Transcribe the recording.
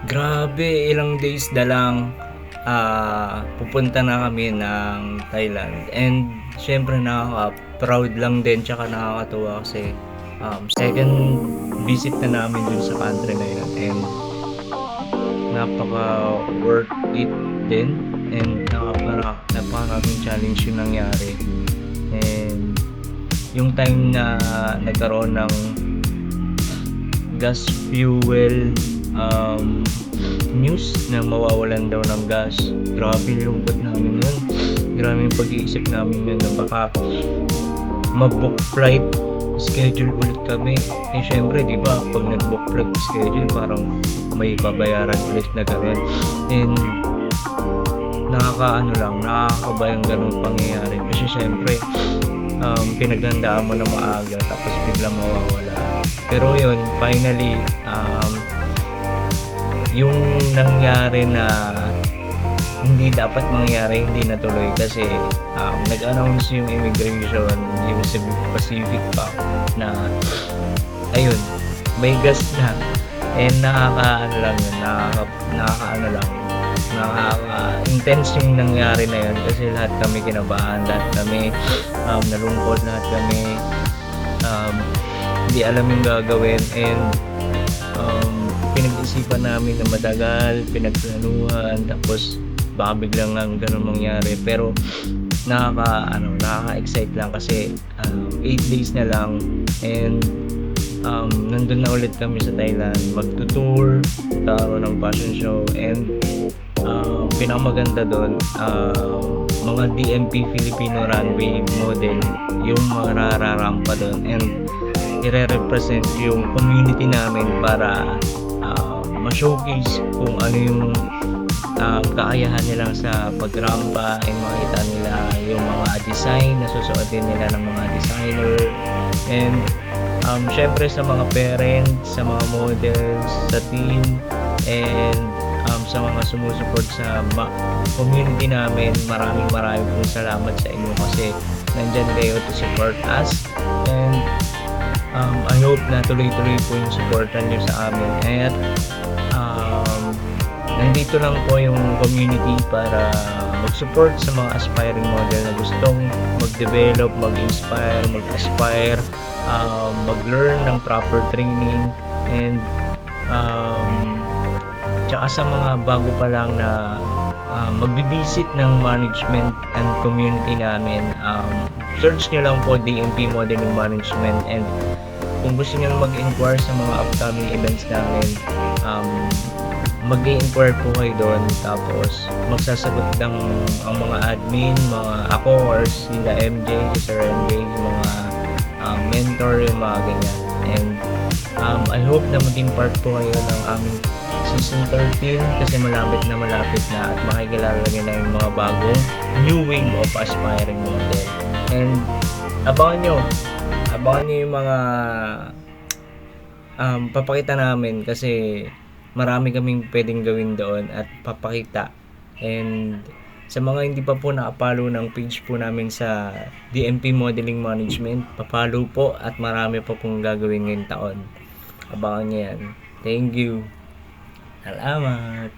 Grabe, ilang days na lang, pupunta na kami ng Thailand and siyempre nakaka-proud lang din tsaka nakakatuwa kasi, second visit na namin dun sa country na yun and napaka worth it din and napakaraming challenge yung nangyari and yung time na nagkaroon ng gas fuel news na mawawalan daw ng gas. Grabe yung lungkot namin nun. Grabe yung pag-iisip namin yun na baka mag-book flight schedule ulit kami. Eh syempre, di ba, pag nag-book flight schedule, parang may babayaran ulit na gano'n. And nakakaba yung ganung pangyayari. Kasi syempre, pinaghandaan mo na maaga tapos biglang mawawala. Pero yun, finally, yung nangyari na hindi dapat mangyari, hindi natuloy kasi nag-announce yung immigration, yung Pacific pa na ayun, may gas na and nakaka-intense yung nangyari na yun kasi lahat kami kinabahan, lahat kami nalungkot, lahat kami hindi alam yung gagawin and pinag-isipan namin na matagal, pinagplanuhan, tapos baka biglang lang ganun mangyari. Pero nakaka-excite lang kasi 8 days na lang and nandun na ulit kami sa Thailand, magtutour, karoon ng fashion show and pinakamaganda doon, mga DMP Filipino runway model yung mga nararampa doon and ire-represent yung community namin para ma-showcase kung ano yung kakayahan nila sa pagrampa and makita nila yung mga design na susuotin nila ng mga designer and syempre sa mga parents, sa mga models, sa team and sa mga sumusuport sa community namin, maraming pong salamat sa inyo kasi nandyan kayo to support us and I hope na tuloy-tuloy po yung supportan nyo sa amin at nandito lang po yung community para mag-support sa mga aspiring model na gustong mag-develop, mag-inspire, mag-aspire, mag-learn ng proper training and tsaka sa mga bago pa lang na magbibisit ng management and community namin, search nyo lang po DMP Modeling Management and kung gusto nyo mag-inquire sa mga upcoming events namin, mag-i-inquire po kayo doon tapos magsasagot lang ang mga admin, ako or sila MJ, si Sir MJ, yung mga mentor, yung mga ganyan and I hope na maging part po kayo ng aming season 13 kasi malapit na at makikilala nyo na yung mga bagong new wave of aspiring model and abangan nyo yung mga papakita namin kasi marami kaming pwedeng gawin doon at papakita and sa mga hindi pa po nakapalo ng page po namin sa DMP Modeling Management, papalo po at marami pa pong gagawin ngayong taon. Abangan nyo yan. Thank you. Salamat.